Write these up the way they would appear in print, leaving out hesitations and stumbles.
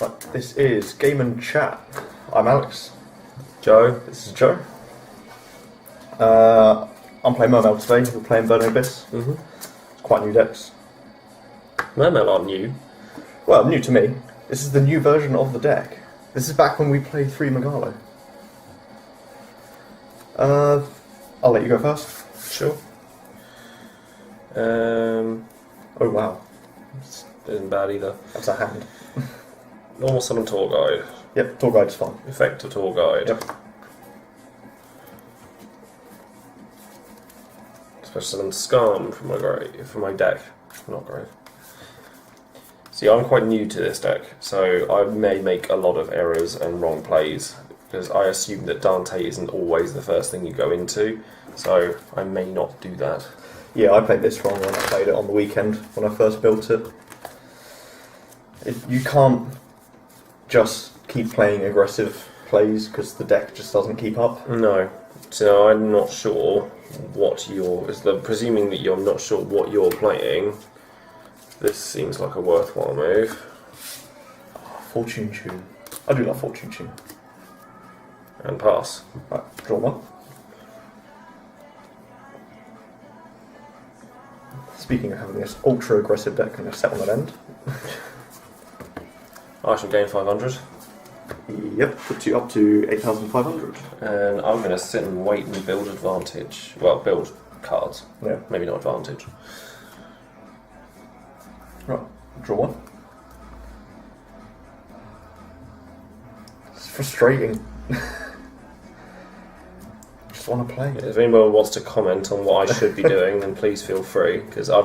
Right, this is Game and Chat. I'm Alex. Joe. This is Joe. I'm playing Mermail today. We're playing Burning Abyss. It's quite new decks. Mermail aren't new. Well, new to me. This is the new version of the deck. This is back when we played 3 Megalo. I'll let you go first. Sure. Oh wow, Isn't bad either. that's a hand. Normal summon tour guide. Yep, tour guide's fine. Effective tour guide. Yep. Special summon Skarm from my deck. Not grave. See, I'm quite new to this deck, so I may make a lot of errors and wrong plays, because I assume that Dante isn't always the first thing you go into, so I may not do that. Yeah, I played this wrong when I played it on the weekend when I first built it. You can't just keep playing aggressive plays because the deck just doesn't keep up. No. So I'm not sure what presuming that you're not sure what you're playing, this seems like a worthwhile move. Fortune Tune. I do love Fortune Tune. And pass. Right, draw one. Speaking of having this ultra aggressive deck, I'm going to set on an end. I shall gain 500. Yep, puts you up to 8,500. And I'm going to sit and wait and build advantage. Well, build cards. Yeah. Maybe not advantage. Right, draw one. It's frustrating. Just want to play. If anyone wants to comment on what I should be doing, then please feel free, because I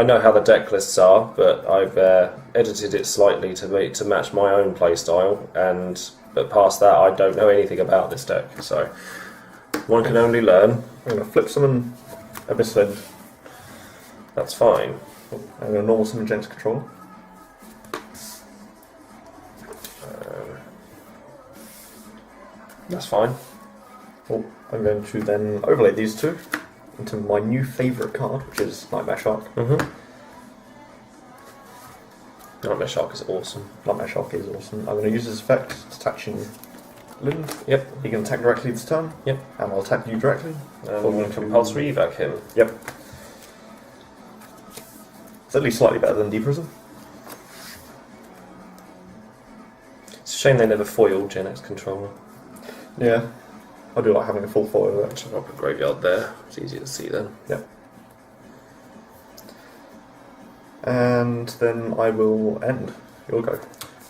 know how the deck lists are, but I've edited it slightly to match my own playstyle, but past that I don't know anything about this deck, so one can only learn. I'm going to flip summon Abyss End. That's fine. I'm going to normal summon Gents Controller. That's fine. Oh, I'm going to then overlay these two into my new favourite card, which is Nightmare Shark. Nightmare Shark is awesome. Nightmare Shark is awesome. I'm going to use this effect, attaching Lind. Yep. He can attack directly this turn. Yep. And I'll attack you directly. And compulsory evac him. Yep. It's at least slightly better than Deep Prism. It's a shame they never foiled Gen X Controller. Yeah. I do like having a full foil of it. I've got a graveyard there. It's easier to see then. Yep. And then I will end. You'll go.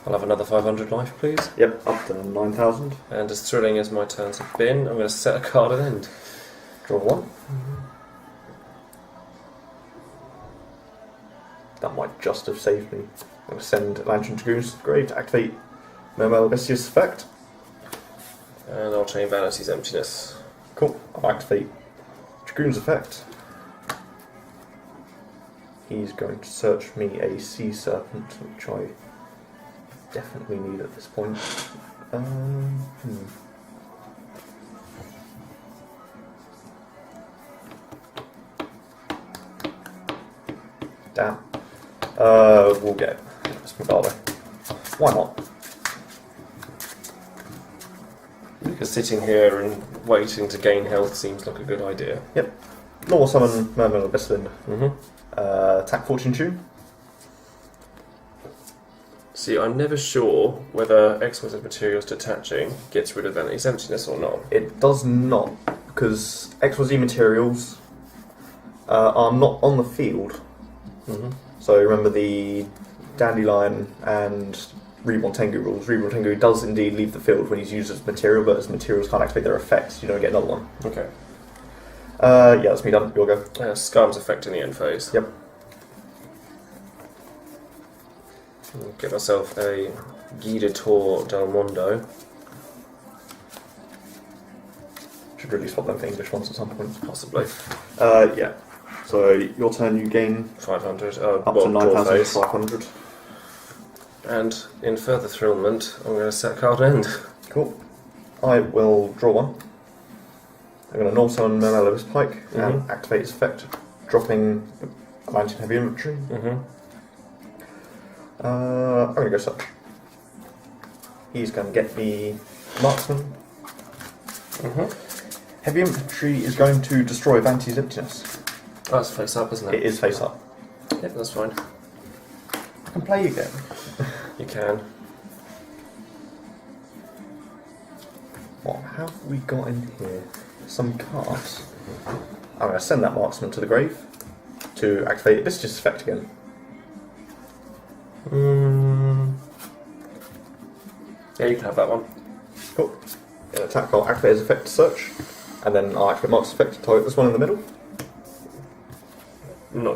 I'll have another 500 life, please. Yep, up to 9,000. And as thrilling as my turns have been, I'm going to set a card at end. Draw one. That might just have saved me. I'm going to send Lantern Dragoons to the grave to activate Mermail Bestia's effect. And I'll chain Vanity's Emptiness. Cool. I'll activate Dragoon's effect. He's going to search me a Sea Serpent, which I definitely need at this point. Damn. We'll get Megalo. Why not? Because sitting here and waiting to gain health seems like a good idea. Yep. Normal summon Mermail Abyss Wind. Mm-hmm. Attack Fortune Tune. See, I'm never sure whether Exquisite Materials detaching gets rid of Vanity's Emptiness or not. It does not, because XYZ materials are not on the field. So remember the Dandelion and Reborn Tengu rules. Reborn Tengu does indeed leave the field when he's used as material, but as materials can't activate their effects, you don't get another one. Okay. Yeah, that's me done. You'll go. Skarm's effect in the end phase. Yep. I'll get myself a Guidator del Mondo. Should really swap them for English ones at some point. Possibly. Yeah. So your turn, you gain 500. up to 9,500. And in further thrillment, I'm going to set a card end. Cool. I will draw one. I'm going to normal summon Mermail Abyss Pike and activate its effect, dropping a 19 heavy inventory. I'm going to go search. he's going to get me Marksman. Heavy Infantry is going to destroy Vanti's Emptiness. Oh, it's face up, isn't it? It is face up. Yep, that's fine. I can play again. You can. What have we got in here? Some cards. I'm going to send that Marksman to the grave to activate Vicious effect again. Yeah, you can have that one. Cool. In attack, I'll activate his effect to search, and then I'll activate Mark's effect to target this one in the middle.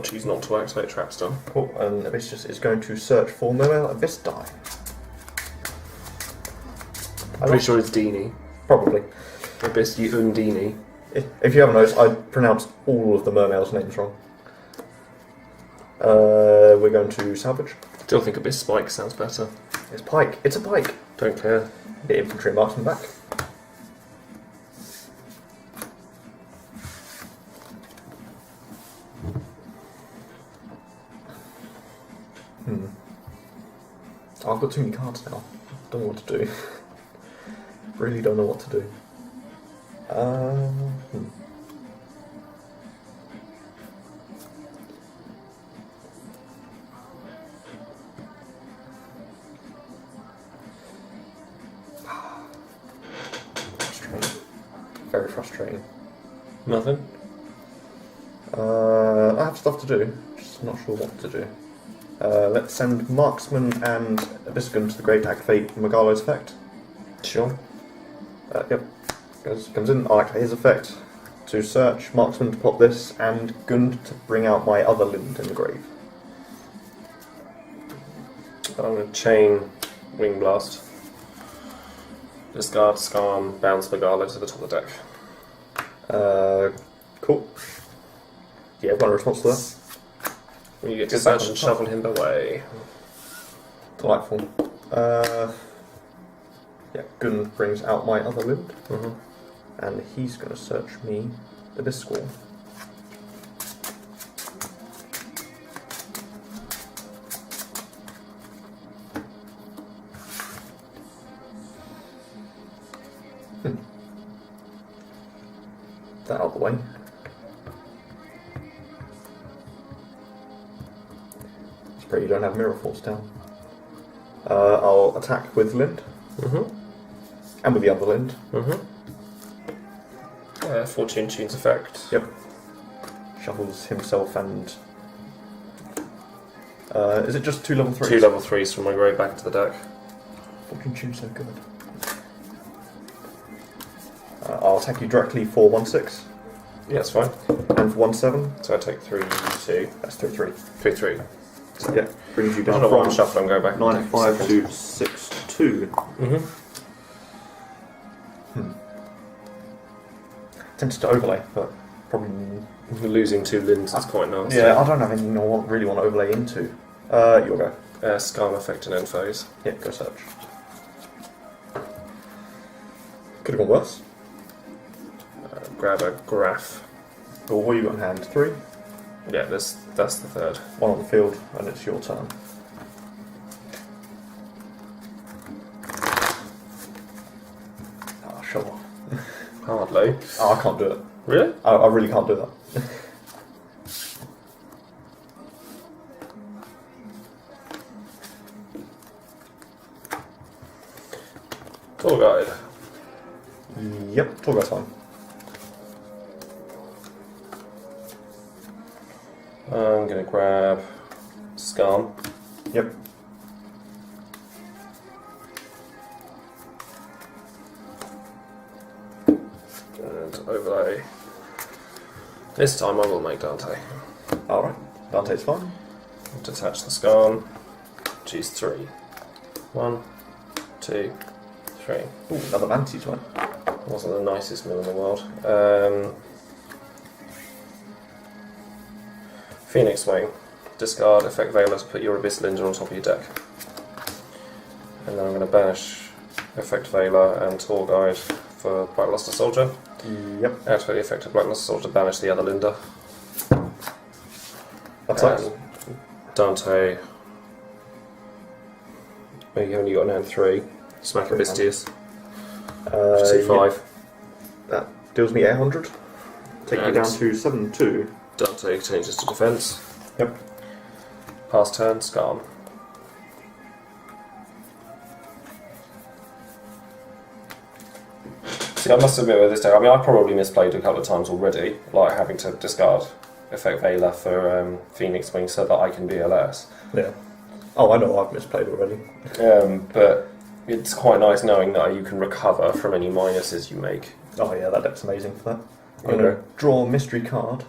Choose not to activate Trapstone. Cool. And Vicious is going to search for Mermail at this die. I'm pretty sure it's Dini. Probably. Abyss Undini. If you haven't noticed, I pronounced all of the Mermail's names wrong. We're going to salvage. Still think Abyss Spike sounds better. It's pike. It's a pike. Don't care. The infantry marksman back. Oh, I've got too many cards now. Don't know what to do. Really don't know what to do. Frustrating. Very frustrating. Nothing? I have stuff to do, just not sure what to do. Let's send Marksman and Abyssgun to the grave to activate Megalo's effect. Sure. Yep. Comes in, I'll activate his effect to search, Marksman to plot this, and Gund to bring out my other Lind in the grave. I'm going to chain Wing Blast. Discard, Scarm, bounce Megalo to the top of the deck. Cool. Yeah, one response to that. You get to Get back search on and top. shuffle him away. Delightful. Yeah, Gun brings out my other Lind, and he's going to search me at this score. That out of the way. It's pretty you don't have Mirror Force down. I'll attack with Lind. And with the other Lind. Fortune Tune's effect. Yep. Shuffles himself and... is it just 2 level 3s? 2 level 3s from my grave back to the deck. Fortune Tune's so good. I'll attack you directly for 1/6. Yeah, that's fine. And for 1/7. So I take 3, 2. That's 3/3. 3, 3. So yeah, brings you I don't down know what I'm from shuffling, go back. 9/5 to 6/2. Tempted to overlay, but probably... Losing 2 Linds is quite nice. Yeah, I don't have anything I really want to overlay into. You'll go. Scarm effect and end phase. Yeah, go search. Could have gone worse. Grab a graph. Well, what you got in hand? 3? Yeah, that's the third. 1 on the field, and it's your turn. Ah, show off. Hardly. Oh, I can't do it. Really? I really can't do that. Tour guide. Yep, tour guide's fine. I'm going to grab Scarm. Yep. And overlay. This time I will make Dante. Alright, Dante's fine. Detach the Scarm. Choose 3. 1, 2, 3. Ooh, another Vantage one. Wasn't the nicest mill in the world. Phoenix Wing. Discard effect Veiler to put your Abyss Linder on top of your deck. And then I'm going to banish effect Veiler and Tour Guide for Blackluster Soldier. Yep. Activate the effect of Blackluster Soldier to banish the other Linder. That sucks. Dante. You only got an hand 3. Smack Very Abystius. Uh, 2-5. That deals me 800. Take me And- down to 7-2. Dante changes to defence. Yep. Pass turn, Scarm. See, I must admit with this deck, I mean, I probably misplayed a couple of times already, like having to discard Effect Vela for Phoenix Wing so that I can BLS. Yeah. Oh, I know I've misplayed already. But it's quite nice knowing that you can recover from any minuses you make. Oh yeah, that deck's amazing for that. I'm Okay. going to draw a mystery card.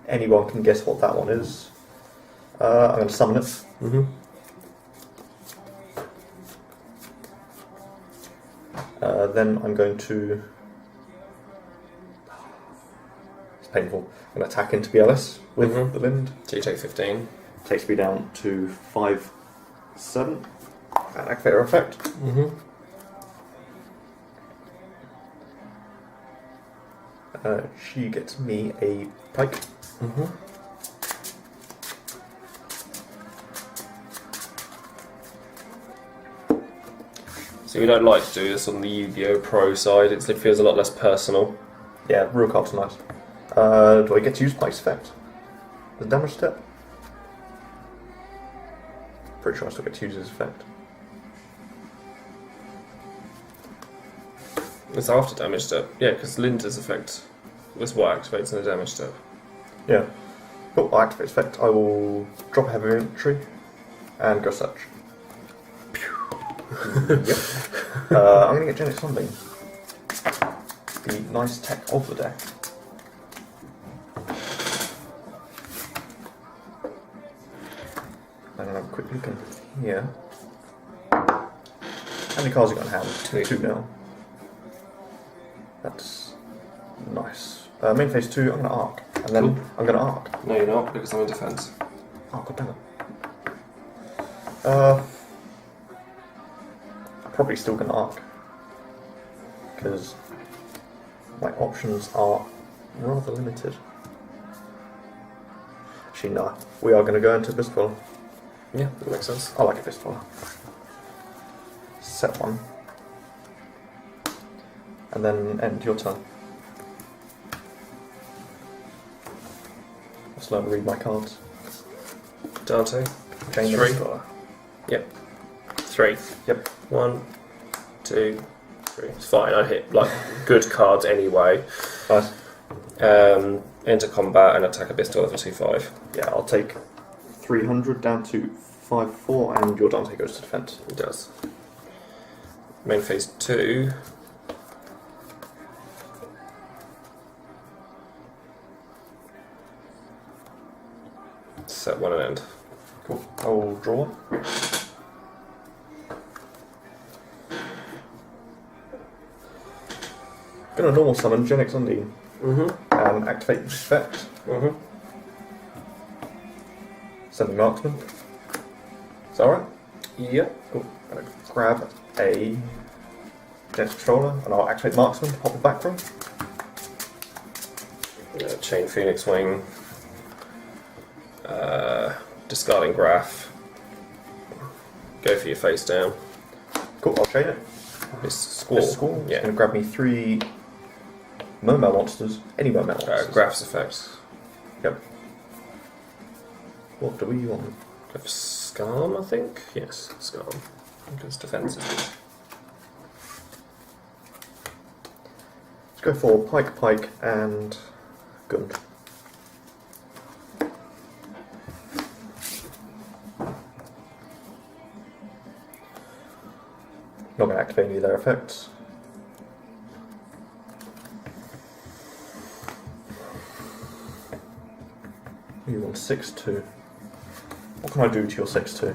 Anyone can guess what that one is. I'm going to summon it. Mm-hmm. Then I'm going to... It's painful. I'm going to attack into BLS with Mhm. the Lind. So you take 15. Takes me down to 5-7. And activate her effect. Mm-hmm. She gets me a pike. Mm-hmm. So we don't like to do this on the YuGiOh Pro side, it feels a lot less personal. Yeah, real cards are nice. Do I get to use Pike's effect? The damage step? Pretty sure I still get to use his effect. It's after damage step. Yeah, because Linda's effect was what activates in the damage step. Yeah. Cool, I'll activate his effect. I will drop a heavy infantry and go search. Yep. I'm going to get Genix Sunbeam. The nice tech of the deck. I'm going to have a quick look in here. How many cards you got in hand? Two now. That's nice. Main phase 2, I'm going to arc. And then Cool. I'm going to arc. No, you're not, because I'm in defence. Oh, god damn it. I'm probably still going to arc. Because my options are rather limited. Actually, no. We are going to go into Abyss Dweller. Yeah, that makes sense. I like Abyss Dweller. Set one. And then end your turn. Let's learn to read my cards. Dante. Chain Three. Abyss Dweller. Yep. 3. Yep. 1, 2, 3. It's fine, I hit like good cards anyway. Nice. Enter combat and attack Abyss Dweller for 2-5. Yeah, I'll take 300 down to 5-4, and your Dante goes to defense. It does. Main phase 2. Set 1 and end. Cool. I will draw one. Gonna normal summon Genix Undine Mm-hmm. and activate this effect. Mm-hmm. Sending Marksman. Is that alright? Yep. Cool. I'm gonna grab a Genix Controller and I'll activate Marksman to pop it back from. Chain Phoenix Wing. Discarding Graph. Go for your face down. Cool, I'll chain it. This Squall. This Squall. It's Yeah. gonna grab me 3 Mermail monsters. Any Mermail monsters. Graph's effect. Yep. What do we want? Go for Scarm, I think? Yes, Scarm. Because defense is good. Let's go for Pike, and Gund. Not going to activate any of their effects. You want 6-2. What can I do to your 6-2?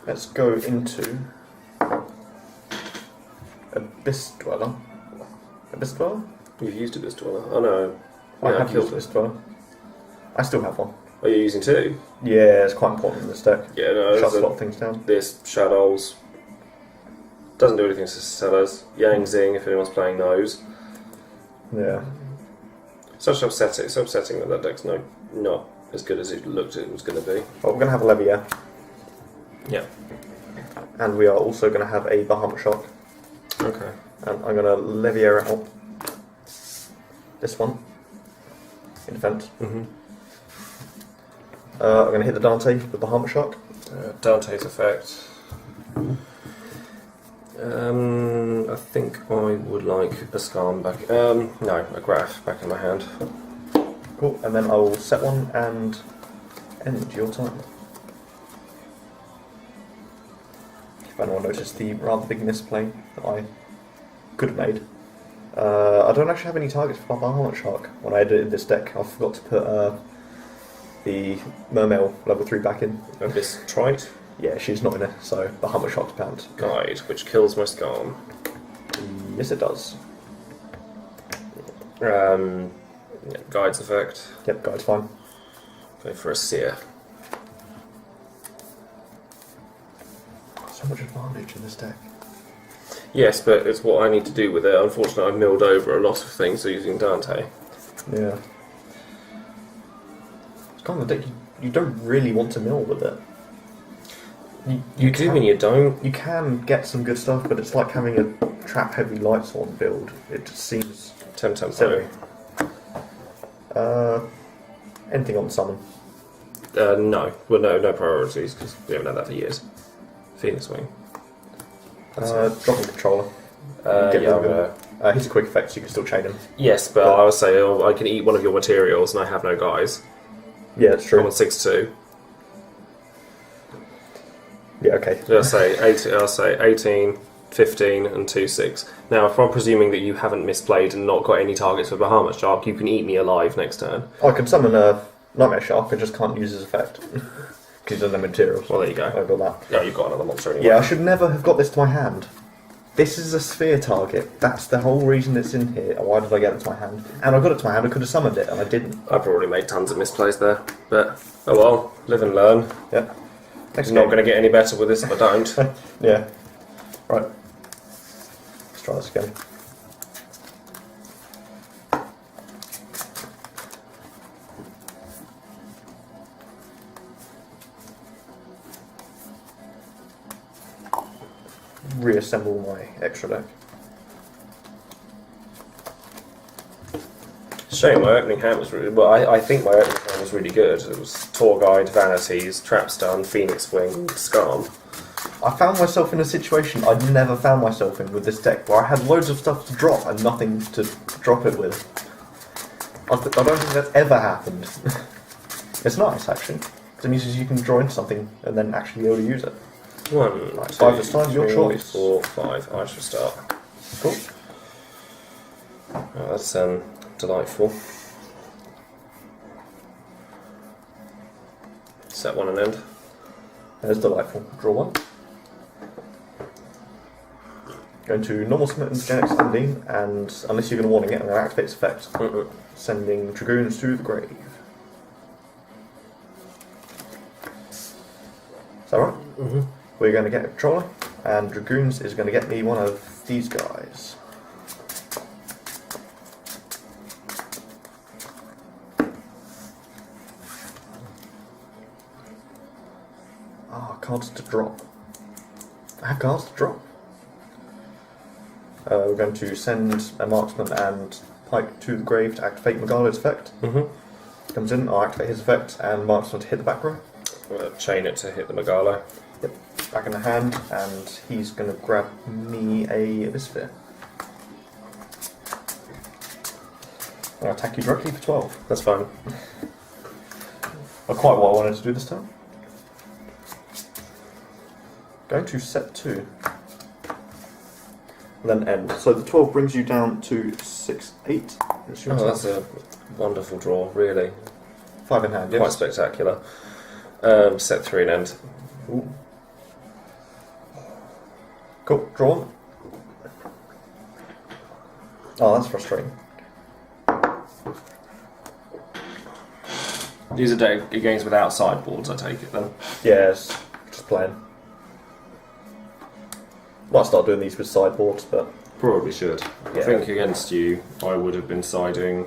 Let's go into Abyss Dweller. Abyss Dweller? You've used Abyss Dweller. Oh no. I Yeah, have killed used Abyss Dweller. I still have one. Are you using 2? Yeah, it's quite important in this deck. Yeah, no. Shuts a lot of things down. This Shadows. Doesn't do anything to Sellers. Yang Zing, if anyone's playing those. Yeah. Such upsetting. So upsetting that deck's not as good as it looked it was going to be. Well, we're going to have a Levier. Yeah. And we are also going to have a Bahamut Shark. Okay. And I'm going to Levier out this one in defence. Mm-hmm. I'm going to hit the Dante with the Bahamut Shark. Dante's effect. I think I would like a Scarm back. No, a Graph back in my hand. Cool. And then I will set one and end your turn. If anyone noticed the rather big misplay that I could have made. I don't actually have any targets for my Bahamut Shark. When I edited this deck, I forgot to put the Mermail level 3 back in. Abyss Trite. Yeah, she's not in it, so Bahamut Shark's pound. Guide, which kills my Scarm. Yes, it does. Yeah, Guide's effect. Yep, Guide's fine. Go for a Seer. So much advantage in this deck. Yes, but it's what I need to do with it. Unfortunately, I've milled over a lot of things using Dante. Yeah. It's kind of a deck you don't really want to mill with it. You do and you don't. You can get some good stuff, but it's like having a trap-heavy Lightsworn build. It just seems Tempo. silly. Anything on summon? No. Well, no priorities, because we haven't had that for years. Phoenix Wing. Dropping controller. Yeah, rid of him. He's a quick effect, so you can still chain him. Yes, but I would say I can eat one of your materials and I have no guys. Yeah, it's true. I'm on 6-2. Yeah, okay. I'll say 18, 15 and 2-6. Now, if I'm presuming that you haven't misplayed and not got any targets for Bahamut Shark, you can eat me alive next turn. I can summon a Nightmare Shark, I just can't use his effect. Because he doesn't have materials. Well, there you go. I've got that. Yeah, you've got another monster anyway. Yeah, I should never have got this to my hand. This is a sphere target. That's the whole reason it's in here. Why did I get it to my hand? And I got it to my hand, I could have summoned it, and I didn't. I've already made tons of misplays there. But, oh well, live and learn. Yeah. It's not going to get any better with this if I don't. Yeah. Right. Let's try this again. Reassemble my extra deck. Shame my opening hand was really well. I think my opening hand was really good. It was Tour Guide, Vanities, Trap Stun, Phoenix Wing, Scarm. I found myself in a situation I'd never found myself in with this deck, where I had loads of stuff to drop and nothing to drop it with. I don't think that's ever happened. It's nice, actually. It means you can draw into something and then actually be able to use it. 1, Right, 2, 5 this time, your 3, choice. 4, 5. I shall start. Cool. Oh, that's delightful. Set one and end. There's delightful. Draw one. Going to normal summon Genix Undine, and unless you're going to warning it, I'm going to activate its effect. Sending Dragoons to the grave. Is that right? Mm-hmm. We're going to get a controller, and Dragoons is going to get me one of these guys. Cards to drop. I have cards to drop. We're going to send a marksman and pike to the grave to activate Megalo's effect. Comes in, I'll activate his effect, and marksman to hit the back row. Chain it to hit the Megalo. Yep. Back in the hand, and he's going to grab me a Abysphere. I'll attack you directly for 12. That's fine. Not quite what I wanted to do this time. Going to set 2. Then end. So the 12 brings you down to 6, 8. Oh, that's a wonderful draw, really. 5 in hand, yes. Quite spectacular. Set 3 and end. Ooh. Cool, draw one. Oh, that's frustrating. These are games without sideboards, I take it then. Yes, just playing. Might start doing these with sideboards, but Probably should. Yeah. I think against you, I would have been siding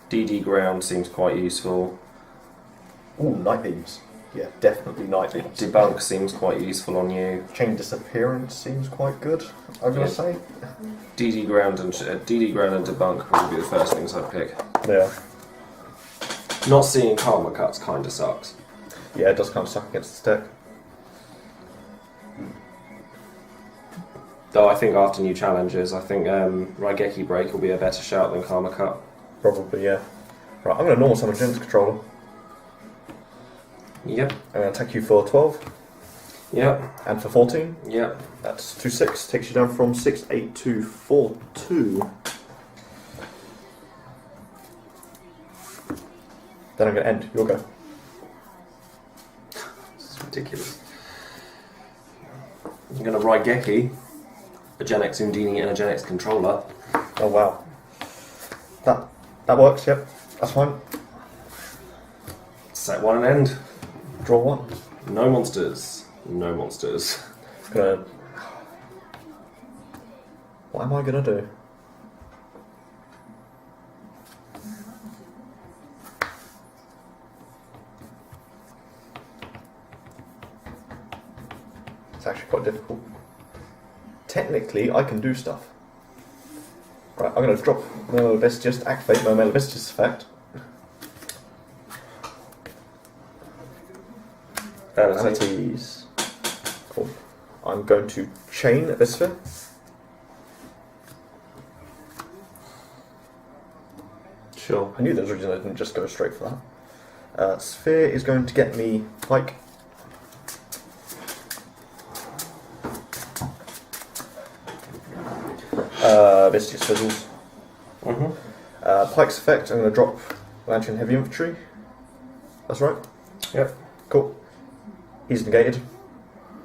DD ground seems quite useful. Ooh, night beams. Yeah, definitely night beams. Debunk seems quite useful on you. Chain disappearance seems quite good, I'm gonna say. DD ground and debunk would probably be the first things I'd pick. Yeah. Not seeing karma cuts kind of sucks. Yeah, it does kind of suck against the deck. Though I think after new challenges, I think Raigeki Break will be a better shout than Karma Cut. Probably, yeah. Right, I'm going to normal summon Genesis Controller. Yep. I'm going to attack you for 12. Yep. And for 14. Yep. That's 2-6. Takes you down from 6-8 to 4-2. Then I'm going to end. You'll go. This is ridiculous. I'm going to Raigeki, a Gen X Undini and a Gen X Controller. Oh, wow. That works, yep. That's fine. Set one and end. Draw one. No monsters. No monsters. Gonna... What am I gonna do? It's actually quite difficult. Technically, I can do stuff. Right, I'm gonna drop Mermail just activate Mermail Vestige's effect. Vanities. Cool. I'm going to chain this sphere. Sure. I knew there was a reason I didn't just go straight for that. Sphere is going to get me like Vestige's fizzles. Pike's effect, I'm going to drop Lantern Heavy Infantry. That's right? Yep. Cool. He's negated.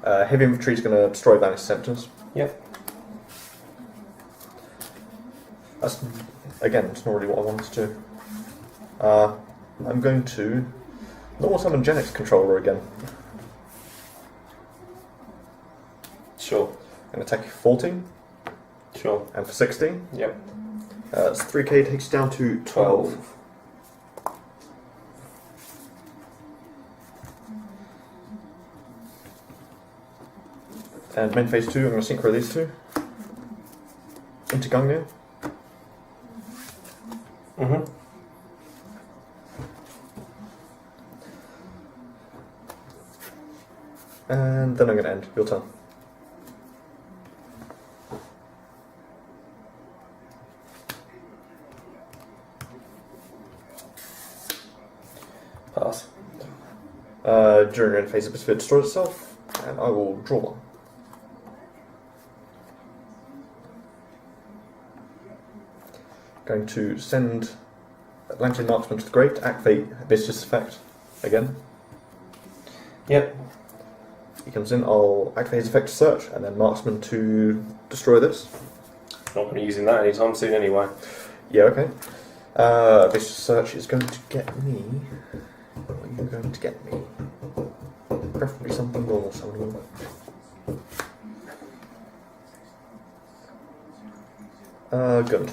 Heavy Infantry is going to destroy Vanished Scepters. Yep. That's, again, it's not really what I wanted to do. I'm going to normal summon Gen X Controller again. Sure. I'm going to attack you for 14. Sure. And for 16. Yep. It's 3k, takes you down to 12. And main phase 2, I'm going to synchro these two. Into Gungnir. And then I'm going to end. Your turn. Pass. During your end phase, the sphere destroys itself, and I will draw one. Going to send Atlantean Marksman to the grave to activate Vicious Effect again. Yep. He comes in, I'll activate his effect to search, and then Marksman to destroy this. Not going to be using that anytime soon anyway. Yeah, okay. Vicious Search is going to get me... What are you going to get me? Preferably something normal summoning. Good.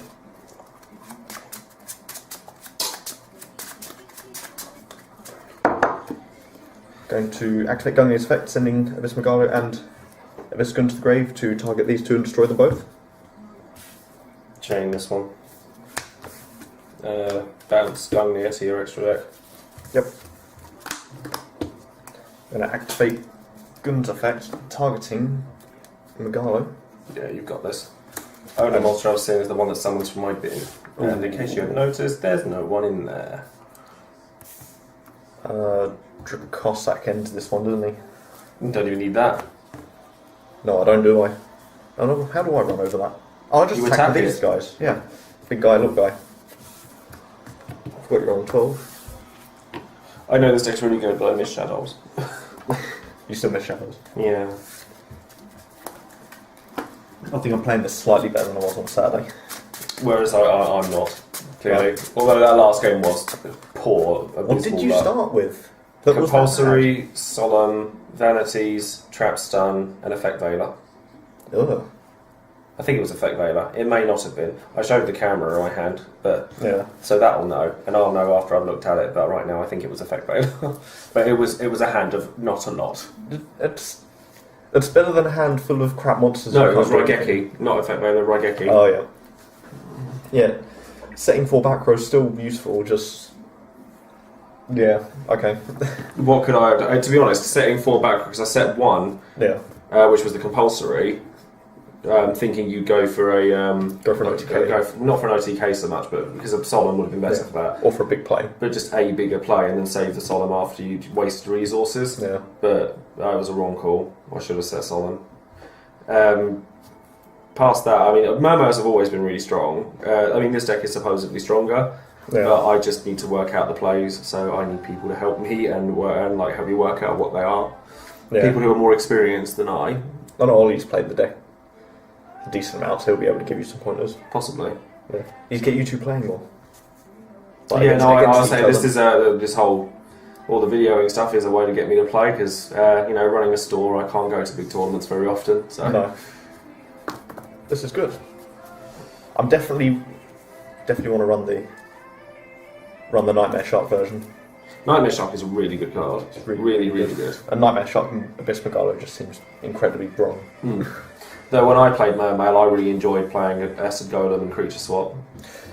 Going to activate Gungnir's effect, sending Abyss Megalo and Abyss Gun to the grave to target these two and destroy them both. Chain this one. Bounce Gungnir to your extra deck. Yep. I'm going to activate Gun's effect, targeting Megalo. Yeah, you've got this. Oh, no, monster I was saying is the one that summons from my bin. And in case you haven't noticed, there's no one in there. Triple Cossack into this one, doesn't he? You don't even need that. No, I don't, do I? Oh, no, how do I run over that? Oh, I just You attack attack these it. guys. Yeah. Big guy, little guy. I forgot you're on 12. I know this deck's really good, but I miss shadows. You still miss shadows. Yeah. I think I'm playing this slightly better than I was on Saturday. Whereas I'm not, clearly. Although that last game was poor. What did you start with? But was that Compulsory, Solemn, Vanities, Trap Stun, and Effect Veiler. Ugh. I think it was Effect Veiler. It may not have been. I showed the camera in my hand, but Yeah. so that'll know, and I'll know after I've looked at it. But right now, I think it was Effect Veiler. But it was a hand of not a lot. It's better than a handful of crap monsters. No, you it was can't do Raigeki, not Effect Veiler. Raigeki. Oh yeah. Yeah. Setting 4 back row is still useful. Just yeah. Okay. What could I have done? To be honest, setting 4 back because I set 1, Yeah. which was the compulsory. Thinking you'd go for a Go for an OTK. not for an OTK so much, but because a Solemn would have been better for that. Or for a big play. But just a bigger play and then save the Solemn after you wasted resources. Yeah. But that was a wrong call. I should have set Solemn. Past that, I mean, Mermails have always been really strong. I mean, this deck is supposedly stronger, Yeah. but I just need to work out the plays. So I need people to help me and like help me work out what they are. Yeah. People who are more experienced than I, I know Ollie's played the deck a decent amount, so he'll be able to give you some pointers. possibly. Yeah. He's get you two playing more. Yeah, against- no, I against was each saying this other. is this whole all the videoing stuff is a way to get me to play because running a store, I can't go to big tournaments very often. So No. This is good. I'm definitely want to run the Nightmare Shark version. Nightmare Shark is a really good card. It's Really good. And Nightmare Shark and Abyss Megalo just seems incredibly wrong. Though when I played Mermail, I really enjoyed playing Acid Golem and Creature Swap.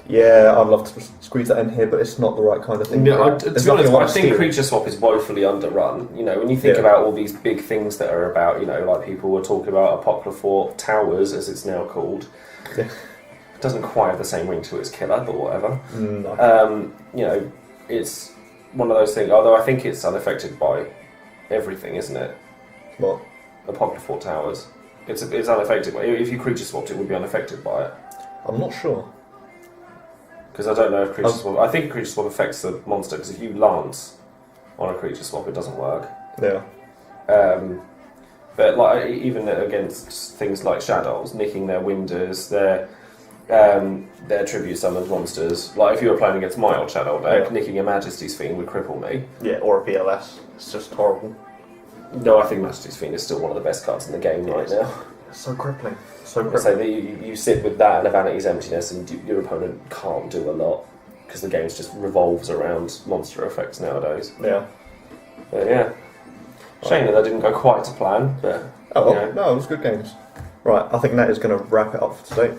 Yeah, I'd love to squeeze that in here, but it's not the right kind of thing. No, to There's be honest, nothing I think steal. Creature Swap is woefully underrun. You know, when you think Yeah. about all these big things that are about, like people were talking about Apocryphal Towers, as it's now called. Yeah. It doesn't quite have the same ring to its killer, but whatever. No. It's one of those things, although I think it's unaffected by everything, isn't it? What? Apocryphal Towers. It's unaffected. If you Creature Swapped, it would be unaffected by it. I'm not sure. Because I don't know if Creature Swap... I think Creature Swap affects the monster, because if you Lance on a Creature Swap, it doesn't work. Yeah. But like even against things like Shadows, nicking their Winders, their tribute summoned monsters. Like if you were playing against my old Shadow deck, nicking a Majesty's Fiend would cripple me. Yeah, or a PLS. It's just horrible. No, I think Majesty's Fiend is still one of the best cards in the game right now. It's so crippling. So So crippling. that you sit with that and a Vanity's Emptiness, and your opponent can't do a lot because the game just revolves around monster effects nowadays. Yeah. But yeah, shame that didn't go quite to plan. But Oh, well, you know. no, it was good games. Right, I think that is going to wrap it up for today.